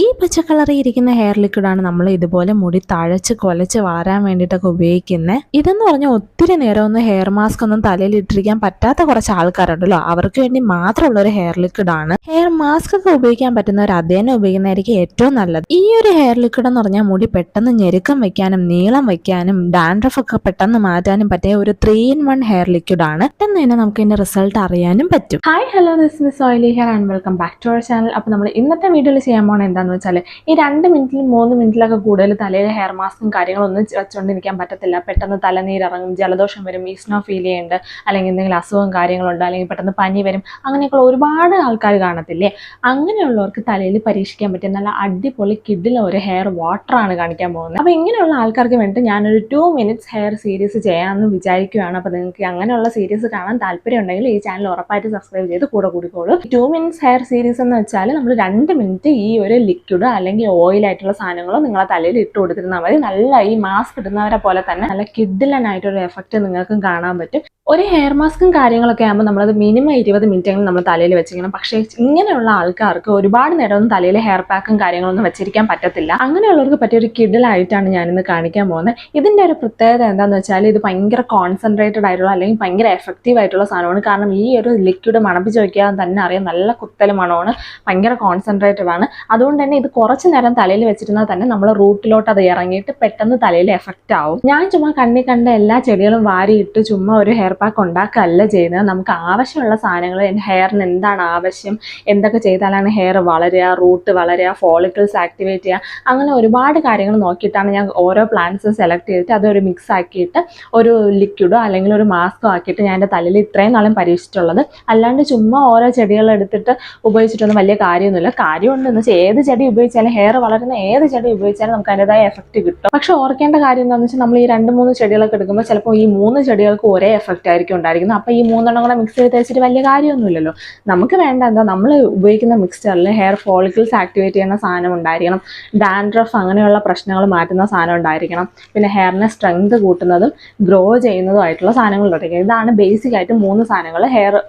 ഈ പച്ച കളറിൽ ഇരിക്കുന്ന ഹെയർ ലിക്വിഡാണ് നമ്മൾ ഇതുപോലെ മുടി തഴച്ച് കൊലച്ച് വളരാൻ വേണ്ടിയിട്ടൊക്കെ ഉപയോഗിക്കുന്നത്. ഇതെന്ന് പറഞ്ഞാൽ ഒത്തിരി നേരം ഒന്നും ഹെയർ മാസ്ക് ഒന്നും തലയിൽ ഇട്ടിരിക്കാൻ പറ്റാത്ത കുറച്ച് ആൾക്കാരുണ്ടല്ലോ, അവർക്ക് വേണ്ടി മാത്രമുള്ള ഒരു ഹെയർ ലിക്വിഡാണ്. ഹെയർ മാസ്ക് ഒക്കെ ഉപയോഗിക്കാൻ പറ്റുന്നവർ അതേനെ ഉപയോഗിക്കുന്നതായിരിക്കും ഏറ്റവും നല്ലത്. ഈ ഒരു ഹെയർ ലിക്വിഡ് എന്ന് പറഞ്ഞാൽ മുടി പെട്ടെന്ന് ഞെരുക്കം വെക്കാനും നീളം വെക്കാനും ഡാൻഡ്രഫ് ഒക്കെ പെട്ടെന്ന് മാറ്റാനും പറ്റിയ ഒരു 3-in-1 ഹെയർ ലിക്വിഡാണ്. പെട്ടെന്ന് തന്നെ നമുക്ക് ഇതിന്റെ റിസൾട്ട് അറിയാനും പറ്റും. Hi hello, this is oily hair and welcome back to our channel. അപ്പോൾ നമ്മൾ ഇന്നത്തെ വീഡിയോയിൽ ചെയ്യാൻ പോകുന്നത് എന്താണെന്ന് വെച്ചാൽ, ഈ 2 മിനിറ്റിലും 3 മിനിറ്റിലൊക്കെ കൂടുതൽ തലയിൽ ഹെയർ മാസ്കും കാര്യങ്ങളൊന്നും വെച്ചുകൊണ്ടിരിക്കാൻ പറ്റത്തില്ല. പെട്ടെന്ന് തലനീരിറങ്ങും, ജലദോഷം വരും, ഈസ്നോ ഫീൽ ചെയ്യുന്നുണ്ട്, അല്ലെങ്കിൽ എന്തെങ്കിലും അസുഖം കാര്യങ്ങളുണ്ട്, അല്ലെങ്കിൽ പെട്ടെന്ന് പനി വരും, അങ്ങനെയൊക്കെയുള്ള ഒരുപാട് ആൾക്കാർ കാണത്തില്ലേ. അങ്ങനെയുള്ളവർക്ക് തലയിൽ പരീക്ഷിക്കാൻ പറ്റിയ നല്ല അടിപൊളി കിഡിലെ ഒരു ഹെയർ വാട്ടറാണ് കാണിക്കാൻ പോകുന്നത്. അപ്പോൾ ഇങ്ങനെയുള്ള ആൾക്കാർക്ക് വേണ്ടി ഞാനൊരു 2 മിനിറ്റ്സ് ഹെയർ സീരീസ് ചെയ്യാമെന്ന് വിചാരിക്കുകയാണ്. അപ്പോൾ നിങ്ങൾക്ക് അങ്ങനെയുള്ള സീരീസ് കാണാൻ താല്പര്യം ഉണ്ടെങ്കിൽ ഈ ചാനൽ ഉറപ്പായിട്ട് സബ്സ്ക്രൈബ് ചെയ്ത് കൂടിക്കോളൂ. 2 മിനിറ്റ്സ് ഹെയർ സീരീസ് എന്ന് വെച്ചാൽ നമ്മൾ 2 മിനിറ്റ് ഈ ഒരു ലിക്വിഡ് അല്ലെങ്കിൽ ഓയിലായിട്ടുള്ള സാധനങ്ങളോ നിങ്ങളെ തലയിൽ ഇട്ട് കൊടുത്തിരുന്നാൽ മതി. നല്ല ഈ മാസ്ക് ഇടുന്നവരെ പോലെ തന്നെ നല്ല കിഡിലനായിട്ടൊരു എഫക്റ്റ് നിങ്ങൾക്കും കാണാൻ പറ്റും. ഒരു ഹെയർ മാസ്കും കാര്യങ്ങളൊക്കെ ആകുമ്പോൾ നമ്മളത് മിനിമം 20 മിനിറ്റെങ്കിലും നമ്മൾ തലയിൽ വെച്ചിരിക്കണം. പക്ഷേ ഇങ്ങനെയുള്ള ആൾക്കാർക്ക് ഒരുപാട് നേരമൊന്നും തലയിൽ ഹെയർ പാക്കും കാര്യങ്ങളൊന്നും വെച്ചിരിക്കാൻ പറ്റത്തില്ല. അങ്ങനെയുള്ളവർക്ക് പറ്റിയ ഒരു കിഡിലായിട്ടാണ് ഞാനിന്ന് കാണിക്കാൻ പോകുന്നത്. ഇതിൻ്റെ ഒരു പ്രത്യേകത എന്താണെന്ന് വെച്ചാൽ, ഇത് ഭയങ്കര കോൺസെൻട്രേറ്റഡ് ആയിട്ടുള്ള അല്ലെങ്കിൽ ഭയങ്കര എഫക്റ്റീവ് ആയിട്ടുള്ള സാധനമാണ്. കാരണം ഈ ഒരു ലിക്വിഡ് മണപ്പിച്ച് വയ്ക്കാൻ തന്നെ അറിയാം, നല്ല കുത്തൽ മണമാണ്, ഭയങ്കര കോൺസെൻട്രേറ്റഡ് ആണ്. അതുകൊണ്ട് തന്നെ ഇത് കുറച്ച് നേരം തലയിൽ വെച്ചിരുന്നാൽ തന്നെ നമ്മൾ റൂട്ടിലോട്ട് അത് ഇറങ്ങിയിട്ട് പെട്ടെന്ന് തലയിൽ എഫക്റ്റ് ആവും. ഞാൻ ചുമ്മാ കണ്ണി കണ്ട എല്ലാ ചെടികളും വാരിയിട്ട് ചുമ്മാ ഒരു ഹെയർ പാക്ക് ഉണ്ടാക്കുകയല്ല ചെയ്യുന്നത്. നമുക്ക് ആവശ്യമുള്ള സാധനങ്ങൾ, ഹെയറിന് എന്താണ് ആവശ്യം, എന്തൊക്കെ ചെയ്താലാണ് ഹെയർ വളരുക, റൂട്ട് വളരുക, ഫോളിക്കിൾസ് ആക്ടിവേറ്റ് ചെയ്യുക, അങ്ങനെ ഒരുപാട് കാര്യങ്ങൾ നോക്കിയിട്ടാണ് ഞാൻ ഓരോ പ്ലാന്റ്സ് സെലക്ട് ചെയ്തിട്ട് അതൊരു മിക്സ് ആക്കിയിട്ട് ഒരു ലിക്വിഡോ അല്ലെങ്കിൽ ഒരു മാസ്കോ ആക്കിയിട്ട് ഞാൻ എൻ്റെ തലയിൽ ഇത്രയും നാളും പരീക്ഷിച്ചിട്ടുള്ളത്. അല്ലാണ്ട് ചുമ്മാ ഓരോ ചെടികൾ എടുത്തിട്ട് ഉപയോഗിച്ചിട്ടൊന്നും വലിയ കാര്യമൊന്നുമില്ല. കാര്യമുണ്ടെന്ന് വെച്ചാൽ ഏത് ചെടി ഉപയോഗിച്ചാലും, ഹെയർ വളരുന്ന ഏത് ചെടി ഉപയോഗിച്ചാലും നമുക്ക് അതിൻ്റെതായ എഫക്റ്റ് കിട്ടും. പക്ഷെ ഓർക്കേണ്ട കാര്യം എന്താണെന്ന് വെച്ചാൽ, നമ്മൾ ഈ 2-3 ചെടികളൊക്കെ എടുക്കുമ്പോൾ ചിലപ്പോൾ ഈ 3 ചെടികൾക്ക് ഒരേ എഫക്റ്റ് ആയിരിക്കും ഉണ്ടായിരിക്കുന്നത്. അപ്പോൾ ഈ 3 എണ്ണം കൂടെ മിക്സ് ചെയ്ത് തേച്ചിട്ട് വലിയ കാര്യമൊന്നുമില്ലല്ലോ. നമുക്ക് വേണ്ട എന്താ, നമ്മൾ ഉപയോഗിക്കുന്ന മിക്സ്ചറിൽ ഹെയർ ഫോളിക്കിൾസ് ആക്ടിവേറ്റ് ചെയ്യുന്ന സാധനം ഉണ്ടായിരിക്കണം, ഡാൻഡ്രഫ് അങ്ങനെയുള്ള പ്രശ്നങ്ങൾ മാറ്റുന്ന സാധനം ഉണ്ടായിരിക്കണം, പിന്നെ ഹെയറിനെ സ്ട്രെങ്ത് കൂട്ടുന്നതും ഗ്രോ ചെയ്യുന്നതും ആയിട്ടുള്ള സാധനങ്ങൾ ഉണ്ടായിരിക്കണം. ഇതാണ് ബേസിക് ആയിട്ട് 3 സാധനങ്ങൾ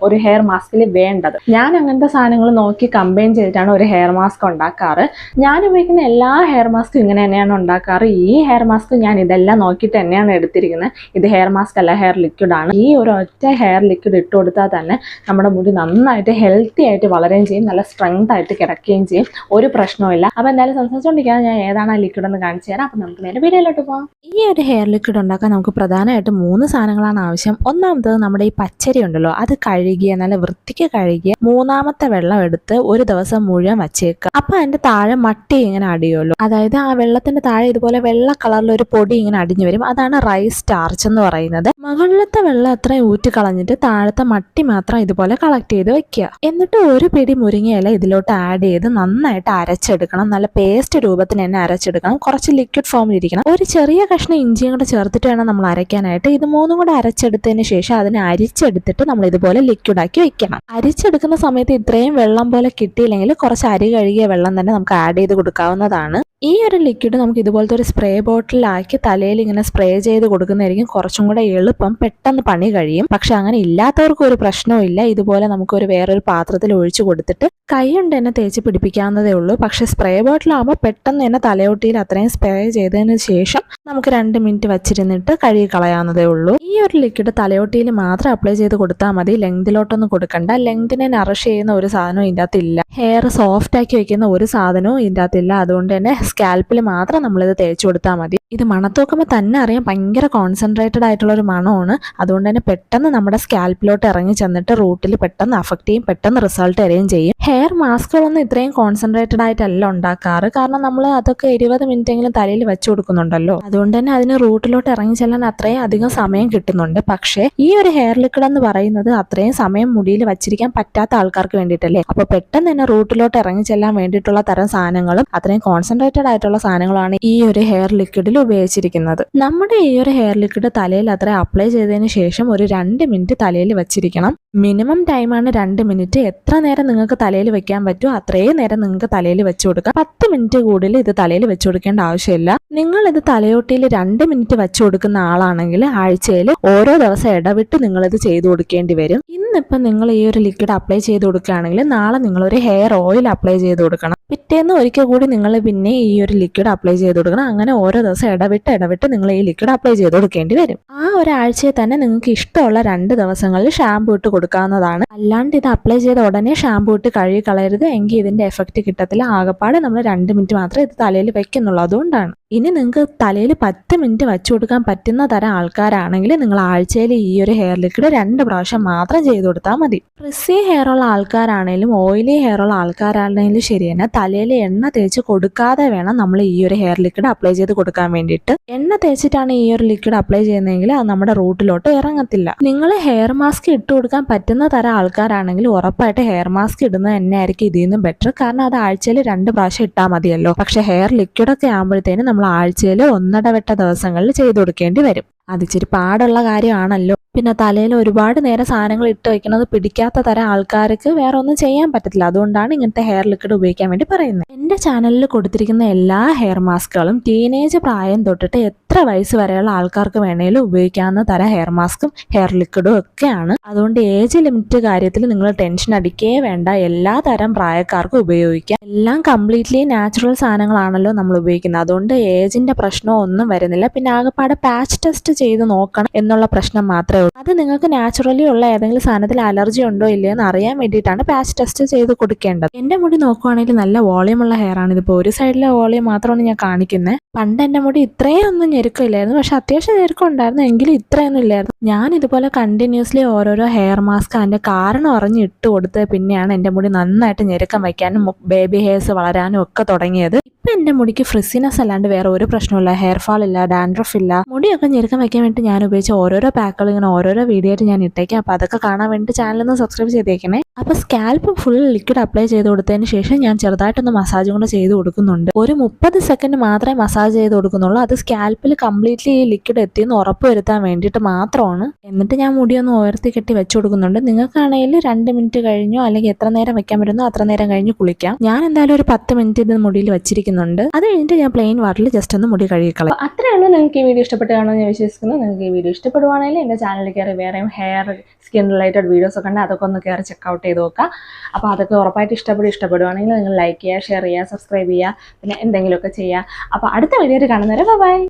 ഒരു ഹെയർ മാസ്കിൽ വേണ്ടത്. ഞാൻ അങ്ങനത്തെ സാധനങ്ങൾ നോക്കി കമ്പൈൻ ചെയ്തിട്ടാണ് ഒരു ഹെയർ മാസ്ക് ഉണ്ടാക്കാറ്. ഞാൻ ഉപയോഗിക്കുന്ന എല്ലാ ഹെയർ മാസ്കും ഇങ്ങനെ തന്നെയാണ് ഉണ്ടാക്കാറ്. ഈ ഹെയർ മാസ്ക് ഞാൻ ഇതെല്ലാം നോക്കിയിട്ട് തന്നെയാണ് എടുത്തിരിക്കുന്നത്. ഇത് ഹെയർ മാസ്ക് അല്ല, ഹെയർ ലിക്വിഡ് ആണ്. ഈ ഒരു ഒറ്റ ഹെയർ ലിക്വിഡ് ഇട്ട് കൊടുത്താൽ തന്നെ നമ്മുടെ മുടി നന്നായിട്ട് ഹെൽത്തി ആയിട്ട് വളരുകയും ചെയ്യും, നല്ല സ്ട്രെങ്ത് ആയിട്ട് കിടക്കുകയും ചെയ്യും, ഒരു പ്രശ്നവുമില്ല. അപ്പോൾ എന്തായാലും സംസാരിച്ചുകൊണ്ടിരിക്കാതെ ഞാൻ ഏതാണ് ആ ലിക്വിഡ് എന്ന് കാണിച്ചു തരാം. അപ്പോൾ നമുക്ക് നേരെ വീഡിയോയിലോട്ട് പോകാം. ഈ ഒരു ഹെയർ ലിക്വിഡ് ഉണ്ടാക്കാൻ നമുക്ക് പ്രധാനമായിട്ട് 3 സാധനങ്ങളാണ് ആവശ്യം. ഒന്നാമത്തത് നമ്മുടെ ഈ പച്ചരി ഉണ്ടല്ലോ, അത് കഴുകിയ നല്ല വൃത്തിക്ക് കഴുകിയ 3-ാമത്തെ വെള്ളം എടുത്ത് ഒരു ദിവസം മുഴുവൻ വച്ചേക്കുക. അപ്പോൾ അതിൻ്റെ താഴെ മട്ടി ഇങ്ങനെ അടിയുമല്ലോ, അതായത് ആ വെള്ളത്തിന്റെ താഴെ ഇതുപോലെ വെള്ള കളറിൽ ഒരു പൊടി ഇങ്ങനെ അടിഞ്ഞു വരും. അതാണ് റൈസ് സ്റ്റാർച്ച് എന്ന് പറയുന്നത്. മുകളിലത്തെ വെള്ളം അത്രയും ഊറ്റി കളഞ്ഞിട്ട് താഴത്തെ മട്ടി മാത്രം ഇതുപോലെ കളക്ട് ചെയ്ത് വെക്കുക. എന്നിട്ട് ഒരു പിടി മുരിങ്ങയില ഇതിലോട്ട് ആഡ് ചെയ്ത് നന്നായിട്ട് അരച്ചെടുക്കണം. നല്ല പേസ്റ്റ് രൂപത്തിന് തന്നെ അരച്ചെടുക്കണം. കുറച്ച് ലിക്വിഡ് ഫോമിൽ ഇരിക്കണം. ഒരു ചെറിയ കഷ്ണം ഇഞ്ചിയും കൂടെ ചേർത്തിട്ട് വേണം നമ്മൾ അരയ്ക്കാനായിട്ട്. ഇത് 3 കൂടെ അരച്ചെടുത്തതിന് ശേഷം അതിനെ അരിച്ചെടുത്തിട്ട് നമ്മൾ ഇതുപോലെ ലിക്വിഡ് ആക്കി വെക്കണം. അരിച്ചെടുക്കുന്ന സമയത്ത് ഇത്രയും വെള്ളം പോലെ കിട്ടിയില്ലെങ്കിൽ കുറച്ച് അരി കഴുകിയ വെള്ളം തന്നെ നമുക്ക് ആഡ് ചെയ്ത് കൊടുക്കാവുന്നതാണ്. ഈ ഒരു ലിക്വിഡ് നമുക്ക് ഇതുപോലത്തെ ഒരു സ്പ്രേ ബോട്ടിലാക്കി തലയിൽ ഇങ്ങനെ സ്പ്രേ ചെയ്ത് കൊടുക്കുന്നതായിരിക്കും കുറച്ചും കൂടെ എളുപ്പം, പെട്ടെന്ന് പണി കഴിയും. പക്ഷെ അങ്ങനെ ഇല്ലാത്തവർക്കും ഒരു പ്രശ്നവും ഇല്ല. ഇതുപോലെ നമുക്കൊരു വേറൊരു പാത്രത്തിൽ ഒഴിച്ചു കൊടുത്തിട്ട് കൈ കൊണ്ട് തന്നെ തേച്ച് പിടിപ്പിക്കാവുന്നതേ ഉള്ളൂ. പക്ഷെ സ്പ്രേ ബോട്ടിലാകുമ്പോൾ പെട്ടെന്ന് തന്നെ തലയോട്ടിയിൽ അത്രയും സ്പ്രേ ചെയ്തതിന് ശേഷം നമുക്ക് 2 മിനിറ്റ് വച്ചിരുന്നിട്ട് കഴുകി കളയാവുന്നതേ ഉള്ളൂ. ഈ ഒരു ലിക്വിഡ് തലയോട്ടിയിൽ മാത്രം അപ്ലൈ ചെയ്ത് കൊടുത്താൽ മതി, ലെങ്തിലോട്ടൊന്നും കൊടുക്കണ്ട. ലെങ്തിനെ നറിഷ് ചെയ്യുന്ന ഒരു സാധനവും ഇതിൻ്റെ അകത്തില്ല, ഹെയർ സോഫ്റ്റ് ആക്കി വെക്കുന്ന ഒരു സാധനവും ഇതിൻ്റെ അകത്തില്ല. അതുകൊണ്ട് തന്നെ സ്കാൽപ്പിൽ മാത്രം നമ്മളിത് തേച്ച് കൊടുത്താൽ മതി. ഇത് മണത്തോക്കുമ്പോൾ തന്നെ അറിയാം, ഭയങ്കര കോൺസെൻട്രേറ്റഡ് ആയിട്ടുള്ള ഒരു മണമാണ്. അതുകൊണ്ട് തന്നെ പെട്ടെന്ന് നമ്മുടെ സ്കാൽപ്പിലോട്ട് ഇറങ്ങി ചെന്നിട്ട് റൂട്ടിൽ പെട്ടെന്ന് അഫക്റ്റ് ചെയ്യും, പെട്ടെന്ന് റിസൾട്ട് വരികയും ചെയ്യും. ഹെയർ മാസ്കുകളൊന്നും ഇത്രയും കോൺസെൻട്രേറ്റഡ് ആയിട്ടല്ല ഉണ്ടാക്കാറ്. കാരണം നമ്മൾ അതൊക്കെ 20 മിനിറ്റെങ്കിലും തലയിൽ വെച്ച് കൊടുക്കുന്നുണ്ടല്ലോ. അതുകൊണ്ട് തന്നെ അതിന് റൂട്ടിലോട്ട് ഇറങ്ങി ചെല്ലാൻ അത്രയും അധികം സമയം കിട്ടുന്നുണ്ട്. പക്ഷേ ഈ ഒരു ഹെയർ ലിക്വിഡ് എന്ന് പറയുന്നത് അത്രയും സമയം മുടിയിൽ വച്ചിരിക്കാൻ പറ്റാത്ത ആൾക്കാർക്ക് വേണ്ടിയിട്ടല്ലേ. അപ്പോൾ പെട്ടെന്ന് തന്നെ റൂട്ടിലോട്ട് ഇറങ്ങി ചെല്ലാൻ വേണ്ടിയിട്ടുള്ള തരം സാധനങ്ങളും അത്രയും കോൺസെൻട്രേറ്റഡ് ആയിട്ടുള്ള സാധനങ്ങളാണ് ഈ ഒരു ഹെയർ ലിക്വിഡിൽ ഉപയോഗിച്ചിരിക്കുന്നത്. നമ്മുടെ ഈ ഒരു ഹെയർ ലിക്വിഡ് തലയിൽ അത്ര അപ്ലൈ ചെയ്തതിന് ശേഷം ഒരു 2 മിനിറ്റ് തലയിൽ വെച്ചിരിക്കണം. മിനിമം ടൈമാണ് 2 മിനിറ്റ്. എത്ര നേരം നിങ്ങൾക്ക് തലയിൽ വെക്കാൻ പറ്റുമോ അത്രയും നേരം നിങ്ങൾക്ക് തലയിൽ വെച്ചു കൊടുക്കാം. 10 മിനിറ്റ് കൂടുതൽ ഇത് തലയിൽ വെച്ചു കൊടുക്കേണ്ട ആവശ്യമില്ല. നിങ്ങൾ ഇത് തലയോട്ടിയിൽ 2 മിനിറ്റ് വെച്ചു കൊടുക്കുന്ന ആളാണെങ്കിൽ ആഴ്ചയിൽ ഓരോ ദിവസം ഇടവിട്ട് നിങ്ങൾ ഇത് ചെയ്തു കൊടുക്കേണ്ടി വരും. ഇന്ന് ഇന്നിപ്പം നിങ്ങൾ ഈ ഒരു ലിക്വിഡ് അപ്ലൈ ചെയ്ത് കൊടുക്കുകയാണെങ്കിൽ നാളെ നിങ്ങളൊരു ഹെയർ ഓയിൽ അപ്ലൈ ചെയ്ത് കൊടുക്കണം. പിറ്റേന്ന് ഒരിക്കൽ കൂടി നിങ്ങൾ പിന്നെ ഈ ഒരു ലിക്വിഡ് അപ്ലൈ ചെയ്ത് കൊടുക്കണം. അങ്ങനെ ഓരോ ദിവസം ഇടവിട്ട് നിങ്ങൾ ഈ ലിക്വിഡ് അപ്ലൈ ചെയ്ത് കൊടുക്കേണ്ടി വരും. ആ ഒരാഴ്ചയിൽ തന്നെ നിങ്ങൾക്ക് ഇഷ്ടമുള്ള 2 ദിവസങ്ങളിൽ ഷാമ്പു ഇട്ട് കൊടുക്കാവുന്നതാണ്. അല്ലാണ്ട് ഇത് അപ്ലൈ ചെയ്ത ഉടനെ ഷാമ്പു ഇട്ട് കഴുകി കളയരുത്, എങ്കിൽ ഇതിന്റെ എഫക്റ്റ് കിട്ടത്തില്ല. ആകപ്പാടെ നമ്മൾ 2 മിനിറ്റ് മാത്രമേ ഇത് തലയിൽ വെക്കുന്നുള്ളൂ. അതുകൊണ്ടാണ്. ഇനി നിങ്ങൾക്ക് തലയിൽ 10 മിനിറ്റ് വെച്ചു കൊടുക്കാൻ പറ്റുന്ന തരം ആൾക്കാരാണെങ്കിൽ നിങ്ങൾ ആഴ്ചയിൽ ഈ ഒരു ഹെയർ ലിക്വിഡ് 2 പ്രാവശ്യം മാത്രം ചെയ്ത് കൊടുത്താൽ മതി. ഫ്രിസി ഹെയർ ഉള്ള ആൾക്കാരാണെങ്കിലും ഓയിലി ഹെയർ ഉള്ള ആൾക്കാരാണെങ്കിലും ശരി തന്നെ തലയിൽ എണ്ണ തേച്ച് കൊടുക്കാതെ വേണം നമ്മൾ ഈ ഒരു ഹെയർ ലിക്വിഡ് അപ്ലൈ ചെയ്ത് കൊടുക്കാൻ വേണ്ടിയിട്ട്. എണ്ണ തേച്ചിട്ടാണ് ഈ ഒരു ലിക്വിഡ് അപ്ലൈ ചെയ്യുന്നതെങ്കിൽ അത് നമ്മുടെ റൂട്ടിലോട്ട് ഇറങ്ങത്തില്ല. നിങ്ങൾ ഹെയർ മാസ്ക് ഇട്ട് കൊടുക്കാൻ പറ്റുന്ന തരം ആൾക്കാരാണെങ്കിൽ ഉറപ്പായിട്ട് ഹെയർ മാസ്ക് ഇടുന്നത് തന്നെ ആയിരിക്കും ഇതിൽ നിന്ന് ബെറ്റർ. കാരണം അത് ആഴ്ചയിൽ 2 പ്രാവശ്യം ഇട്ടാൽ മതിയല്ലോ. പക്ഷെ ഹെയർ ലിക്വിഡ് ഒക്കെ ആകുമ്പോഴത്തേനും നമ്മൾ ആഴ്ചയിൽ ഒന്നിടവിട്ട ദിവസങ്ങളിൽ ചെയ്ത് കൊടുക്കേണ്ടി വരും. അത് ഇച്ചിരി പാടുള്ള കാര്യമാണല്ലോ. പിന്നെ തലയിൽ ഒരുപാട് നേരം സാധനങ്ങൾ ഇട്ട് വെക്കുന്നത് പിടിക്കാത്ത തരം ആൾക്കാർക്ക് വേറെ ഒന്നും ചെയ്യാൻ പറ്റത്തില്ല. അതുകൊണ്ടാണ് ഇങ്ങനത്തെ ഹെയർ ലിക്വിഡ് ഉപയോഗിക്കാൻ വേണ്ടി പറയുന്നത്. എൻ്റെ ചാനലിൽ കൊടുത്തിരിക്കുന്ന എല്ലാ ഹെയർ മാസ്കുകളും ടീനേജ് പ്രായം തൊട്ടിട്ട് എത്ര വയസ്സ് വരെയുള്ള ആൾക്കാർക്ക് വേണേലും ഉപയോഗിക്കാവുന്ന തരം ഹെയർ മാസ്കും ഹെയർ ലിക്വിഡും ഒക്കെയാണ്. അതുകൊണ്ട് ഏജ് ലിമിറ്റ് കാര്യത്തിൽ നിങ്ങൾ ടെൻഷൻ അടിക്കേ വേണ്ട. എല്ലാ തരം പ്രായക്കാർക്കും ഉപയോഗിക്കാം. എല്ലാം കംപ്ലീറ്റ്ലി നാച്ചുറൽ സാധനങ്ങളാണല്ലോ നമ്മൾ ഉപയോഗിക്കുന്നത്. അതുകൊണ്ട് ഏജിന്റെ പ്രശ്നമോ ഒന്നും വരുന്നില്ല. പിന്നെ ആകെപ്പാടെ പാച്ച് ടെസ്റ്റ് ചെയ്ത് നോക്കണം എന്നുള്ള പ്രശ്നം മാത്രമേ ഉള്ളൂ. അത് നിങ്ങൾക്ക് നാച്ചുറലി ഉള്ള ഏതെങ്കിലും സാധനത്തിൽ അലർജി ഉണ്ടോ ഇല്ലയെന്ന് അറിയാൻ വേണ്ടിയിട്ടാണ് പാച്ച് ടെസ്റ്റ് ചെയ്ത് കൊടുക്കേണ്ടത്. എൻ്റെ മുടി നോക്കുവാണെങ്കിൽ നല്ല വോളിയം ഉള്ള ഹെയർ ആണ്. ഇതിപ്പോൾ ഒരു സൈഡിലെ വോളിയം മാത്രമാണ് ഞാൻ കാണിക്കുന്നത്. പണ്ട് എൻ്റെ മുടി ഇത്രയും ഒന്നും ഞെരുക്കമില്ലായിരുന്നു. പക്ഷെ അത്യാവശ്യം ഞെരുക്കം ഉണ്ടായിരുന്നു, എങ്കിലും ഇത്രയൊന്നും ഇല്ലായിരുന്നു. ഞാൻ ഇതുപോലെ കണ്ടിന്യൂസ്ലി ഓരോരോ ഹെയർ മാസ്ക് അതിൻ്റെ കാരണം അറിഞ്ഞ് ഇട്ട് കൊടുത്ത് പിന്നെയാണ് എൻ്റെ മുടി നന്നായിട്ട് ഞെരുക്കം വയ്ക്കാനും ബേബി ഹെയർസ് വളരാനും ഒക്കെ തുടങ്ങിയത്. ഇപ്പം എൻ്റെ മുടിക്ക് ഫ്രിസിനെസ് അല്ലാണ്ട് വേറെ ഒരു പ്രശ്നമില്ല. ഹെയർ ഫാൾ ഇല്ല, ഡാൻഡ്രഫ് ഇല്ല. മുടിയൊക്കെ ഞെരുക്കം വയ്ക്കാൻ വേണ്ടി ഞാൻ ഉപയോഗിച്ച ഓരോരോ പാക്കുകൾ ഇങ്ങനെ ഓരോരോ വീഡിയോ ആയിട്ട് ഞാൻ ഇട്ടേക്കാം. അപ്പോൾ അതൊക്കെ കാണാൻ വേണ്ടി ചാനലൊന്ന് സബ്സ്ക്രൈബ് ചെയ്തേക്കണേ. അപ്പോൾ സ്കാൽപ്പ് ഫുൾ ലിക്വിഡ് അപ്ലൈ ചെയ്ത് കൊടുത്തതിന് ശേഷം ഞാൻ ചെറുതായിട്ടൊന്ന് മസാജ് കൊണ്ട് ചെയ്ത് കൊടുക്കുന്നുണ്ട്. ഒരു 30 സെക്കൻഡ് മാത്രമേ മസാജ് ചെയ്ത് കൊടുക്കുന്നുള്ളൂ. അത് സ്കാൽപ്പിൽ കംപ്ലീറ്റ്ലി ഈ ലിക്വിഡ് എത്തിയെന്ന് ഉറപ്പ് വരുത്താൻ വേണ്ടിയിട്ട് മാത്രമാണ്. എന്നിട്ട് ഞാൻ മുടിയൊന്ന് ഉയർത്തി കെട്ടി വെച്ച് കൊടുക്കുന്നുണ്ട്. നിങ്ങൾക്കാണെങ്കിൽ 2 മിനിറ്റ് കഴിഞ്ഞോ അല്ലെങ്കിൽ എത്ര നേരം വെക്കാൻ പറ്റുന്നോ അത്ര നേരം കഴിഞ്ഞ് കുളിക്കാം. ഞാൻ എന്തായാലും ഒരു 10 മിനിറ്റ് ഇത് മുടിയിൽ വെച്ചിരിക്കുന്നുണ്ട്. അത് കഴിഞ്ഞിട്ട് ഞാൻ പ്ലെയിൻ വാട്ടറിൽ ജസ്റ്റ് ഒന്ന് മുടി കഴുകിക്കളയും. അത്രയേ ഉള്ളൂ. നിങ്ങൾക്ക് ഈ വീഡിയോ ഇഷ്ടപ്പെട്ടാണോ എന്ന് ഞാൻ വിശ്വസിക്കുന്നു. നിങ്ങൾക്ക് ഈ വീഡിയോ ഇഷ്ടപ്പെടുവാണെങ്കിൽ എൻ്റെ ചാനലിൽ കയറി വേറെയും ഹെയർ സ്കിൻ റിലേറ്റഡ് വീഡിയോസ് ഒക്കെ ഉണ്ട്. അതൊക്കെ ഒന്ന് കയറി ചെക്കൗട്ട് ചെയ്ത് നോക്കാം. അപ്പോൾ അതൊക്കെ ഉറപ്പായിട്ട് ഇഷ്ടപ്പെടുവാണെങ്കിൽ നിങ്ങൾ ലൈക്ക് ചെയ്യുക, ഷെയർ ചെയ്യുക, സബ്സ്ക്രൈബ് ചെയ്യുക, പിന്നെ എന്തെങ്കിലുമൊക്കെ ചെയ്യുക. അപ്പോൾ അടുത്ത വീഡിയോയിൽ കാണുന്നവരെ ബൈ.